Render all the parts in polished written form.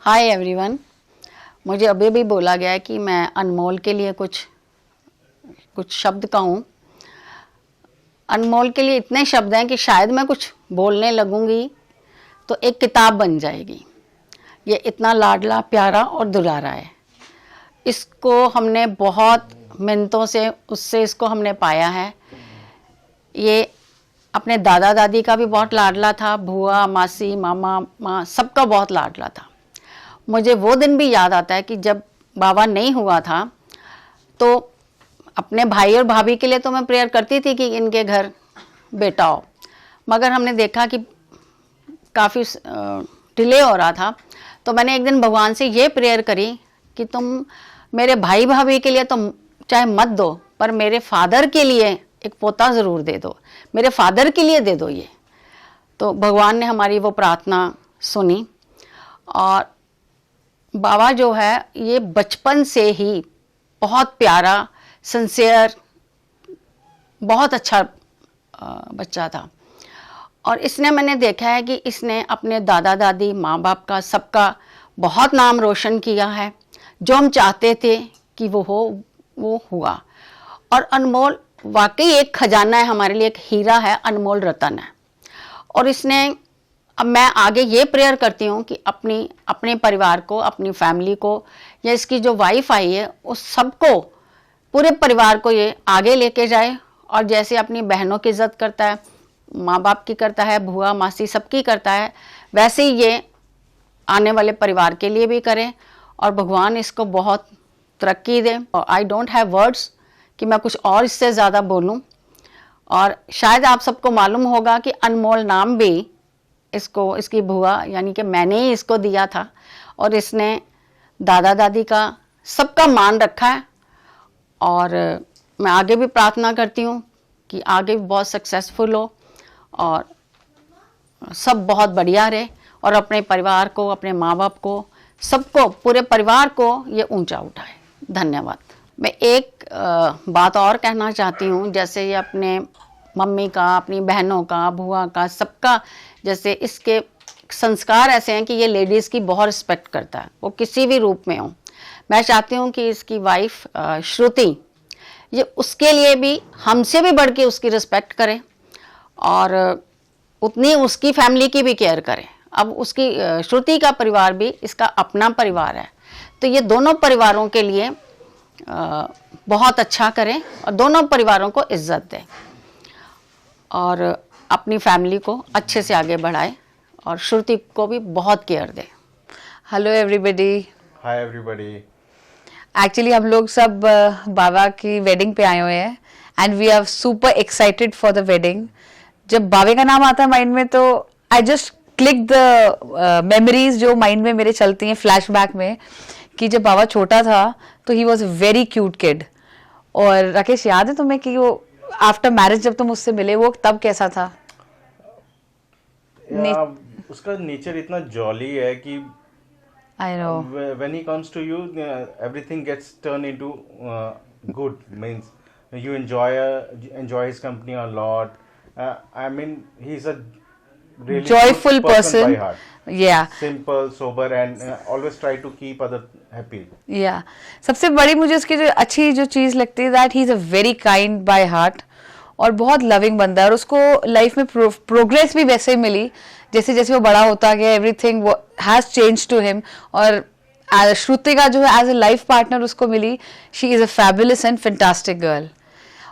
Hi everyone. मुझे अभी भी बोला गया है कि मैं अनमोल के लिए कुछ शब्द कहूँ। अनमोल के लिए इतने शब्द हैं कि शायद मैं कुछ बोलने लगूंगी तो एक किताब बन जाएगी। ये इतना लाडला प्यारा और दुलारा है। इसको हमने बहुत मिन्नतों से उससे इसको हमने पाया है। ये अपने दादा दादी का भी बहुत लाडला था, बुआ मासी मामा माँ सबका बहुत लाडला था। मुझे वो दिन भी याद आता है कि जब बाबा नहीं हुआ था तो अपने भाई और भाभी के लिए तो मैं प्रेयर करती थी कि इनके घर बेटा हो, मगर हमने देखा कि काफ़ी डिले हो रहा था। तो मैंने एक दिन भगवान से ये प्रेयर करी कि तुम मेरे भाई भाभी के लिए तो चाहे मत दो, पर मेरे फादर के लिए एक पोता ज़रूर दे दो, मेरे फादर के लिए दे दो ये। तो भगवान ने हमारी वो प्रार्थना सुनी और बाबा जो है ये बचपन से ही बहुत प्यारा, सिंसियर, बहुत अच्छा बच्चा था। और इसने मैंने देखा है कि इसने अपने दादा दादी माँ बाप का सबका बहुत नाम रोशन किया है। जो हम चाहते थे कि वो हो वो हुआ। और अनमोल वाकई एक खजाना है हमारे लिए, एक हीरा है, अनमोल रतन है। और इसने, अब मैं आगे ये प्रेयर करती हूँ कि अपने परिवार को, अपनी फैमिली को, या इसकी जो वाइफ आई है उस सबको, पूरे परिवार को ये आगे लेके जाए। और जैसे अपनी बहनों की इज्जत करता है, माँ बाप की करता है, बुआ मासी सबकी करता है, वैसे ही ये आने वाले परिवार के लिए भी करें। और भगवान इसको बहुत तरक्की दे। और आई डोंट हैव वर्ड्स कि मैं कुछ और इससे ज़्यादा बोलूँ। और शायद आप सबको मालूम होगा कि अनमोल नाम भी इसको, इसकी बुआ यानी कि मैंने ही इसको दिया था। और इसने दादा दादी का सबका मान रखा है। और मैं आगे भी प्रार्थना करती हूँ कि आगे भी बहुत सक्सेसफुल हो और सब बहुत बढ़िया रहे और अपने परिवार को, अपने माँ बाप को, सबको, पूरे परिवार को ये ऊंचा उठाए। धन्यवाद। मैं एक बात और कहना चाहती हूँ। जैसे ये अपने मम्मी का, अपनी बहनों का, बुआ का, सबका, जैसे इसके संस्कार ऐसे हैं कि ये लेडीज़ की बहुत रिस्पेक्ट करता है, वो किसी भी रूप में हो। मैं चाहती हूँ कि इसकी वाइफ श्रुति, ये उसके लिए भी हमसे भी बढ़ के उसकी रिस्पेक्ट करे और उतनी उसकी फैमिली की भी केयर करे। अब उसकी श्रुति का परिवार भी इसका अपना परिवार है, तो ये दोनों परिवारों के लिए बहुत अच्छा करें और दोनों परिवारों को इज्जत दें और अपनी फैमिली को अच्छे से आगे बढ़ाए और श्रुति को भी बहुत केयर दे। Hello everybody. Hi everybody. Actually हम लोग सब बाबा की वेडिंग पे आए हुए हैं and we are super excited for the wedding. जब बाबे का नाम आता है माइंड में तो I just click the memories जो माइंड में मेरे चलती हैं फ्लैशबैक में, कि जब बाबा छोटा था तो he was a very cute kid. और राकेश, याद है तुम्हें कि वो आफ्टर मैरिज जब तुम उससे मिले वो तब कैसा था? उसका नेचर इतना जॉली है कि I know. when he comes to you, everything gets turned into good. Means you enjoy his company a lot. I mean, he's a really Joyful good person by heart. Yeah. Simple, sober, and always try to keep other happy. Yeah. सबसे बड़ी मुझे उसकी जो अच्छी जो चीज़ लगती है that he is a very kind by heart और बहुत लविंग बंदा है। और उसको लाइफ में प्रोग्रेस भी वैसे ही मिली जैसे जैसे वो बड़ा होता गया। Everything has change to him. और श्रुति का जो है एज ए लाइफ पार्टनर उसको मिली, she is a fabulous and fantastic girl.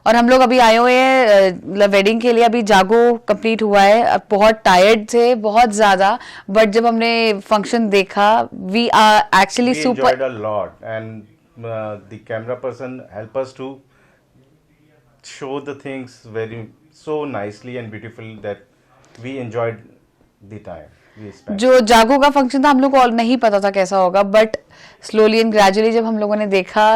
और हम लोग अभी आए हुए हैं वेडिंग के लिए, अभी जागो कंप्लीट हुआ है। अब बहुत टायर्ड थे, बहुत ज़्यादा, बट जब हमने फंक्शन देखा we are actually super enjoyed a lot, and the camera person helped us to show the things very so nicely and beautiful that we enjoyed the time we spent. जो जागो का function था हम लोग को नहीं पता था कैसा होगा, बट स्लोली एंड ग्रेजुअली जब हम लोगों ने देखा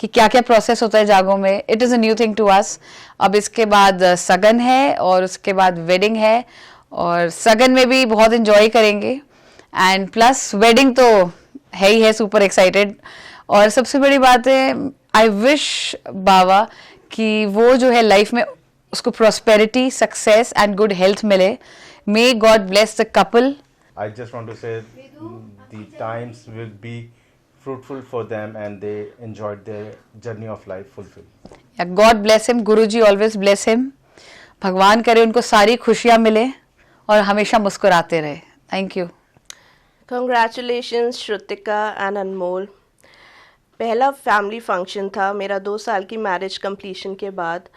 कि क्या क्या प्रोसेस होता है जागो में, it is a new thing to us. अब इसके बाद सगन है और उसके बाद वेडिंग है और सगन में भी बहुत एंजॉय करेंगे एंड प्लस वेडिंग तो है ही है, सुपर एक्साइटेड। और सबसे बड़ी बात है, आई विश बाबा कि वो जो है लाइफ में उसको prosperity, success and good health मिले। May God bless the couple I just want to say the times will be fruitful for them and they enjoyed their journey of life fulfilled. God bless him, Guruji always bless him. भगवान करे उनको सारी खुशियां मिले और हमेशा मुस्कुराते रहे. Thank you. Congratulations Shrutika and Anmol. पहला फैमिली फंक्शन था मेरा 2 साल की मैरिज कंप्लीशन के बाद,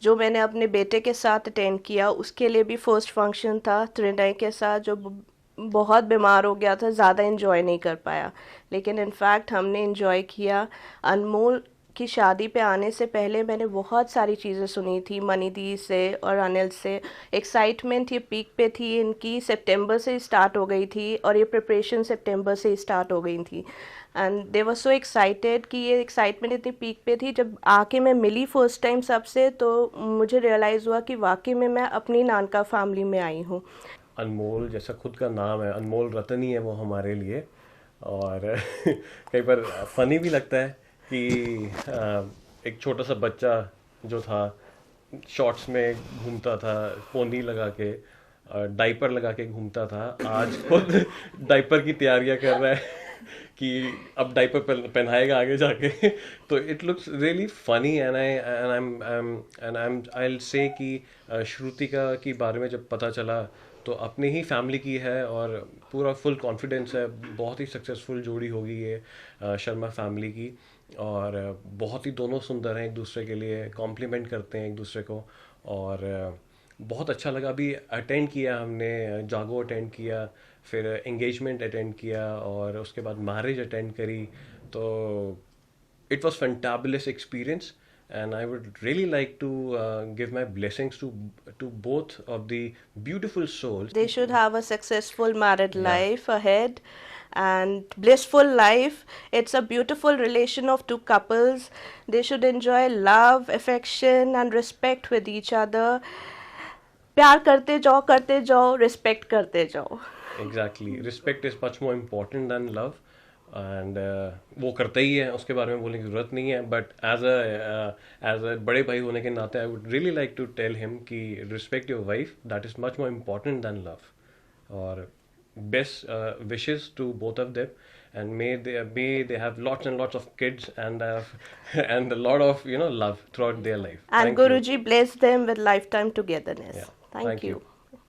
जो मैंने अपने बेटे के साथ अटेंड किया. उसके लिए भी फर्स्ट फंक्शन था त्रिनय के साथ, जो बहुत बीमार हो गया था, ज़्यादा इन्जॉय नहीं कर पाया. लेकिन इनफैक्ट हमने इन्जॉय किया. अनमोल की शादी पे आने से पहले मैंने बहुत सारी चीज़ें सुनी थी मनी दी से और अनिल से. एक्साइटमेंट ये पीक पे थी इनकी, सितंबर से स्टार्ट हो गई थी और ये प्रिपरेशन सितंबर से स्टार्ट हो गई थी. And they were so excited कि ये एक्साइटमेंट इतनी पीक पे थी. जब आके मैं मिली फर्स्ट टाइम सबसे, तो मुझे रियलाइज़ हुआ कि वाकई में मैं अपनी नानका फैमिली में आई हूँ. अनमोल जैसा खुद का नाम है, अनमोल रतन ही है वो हमारे लिए. और कई बार फनी भी लगता है कि एक छोटा सा बच्चा जो था शॉर्ट्स में घूमता था, पोनी लगा के, डाइपर लगा के घूमता था, आज खुद डाइपर की तैयारियां कर रहा है कि अब डाइपर पहनाएगा आगे जाके. तो it looks really funny and I will say कि श्रुतिका के बारे में जब पता चला तो अपनी ही फैमिली की है और पूरा फुल कॉन्फिडेंस है. बहुत ही सक्सेसफुल जोड़ी होगी ये शर्मा फैमिली की. और बहुत ही दोनों सुंदर हैं, एक दूसरे के लिए कॉम्प्लीमेंट करते हैं एक दूसरे को. और बहुत अच्छा लगा. अभी अटेंड किया हमने, जागो अटेंड किया, फिर एंगेजमेंट अटेंड किया और उसके बाद मैरिज अटेंड करी. तो it was fantabulous experience and I would really like to give my blessings to both of the beautiful souls. They should have a successful married life ahead and blissful life. It's a beautiful relation of two couples. They should enjoy love, affection and respect with each other. प्यार करते जाओ, respect करते जाओ. Exactly. Respect is much more important than love. And वो करते ही है, उसके बारे में बोलने की ज़रूरत नहीं है. बट एज अ बड़े भाई होने के नाते I would really like to tell him कि respect your wife, that is much more important than love. और best wishes to both of them and may they have lots and lots of kids and a lot of love throughout their life. And Guruji bless them with lifetime togetherness. Yeah. Thank you.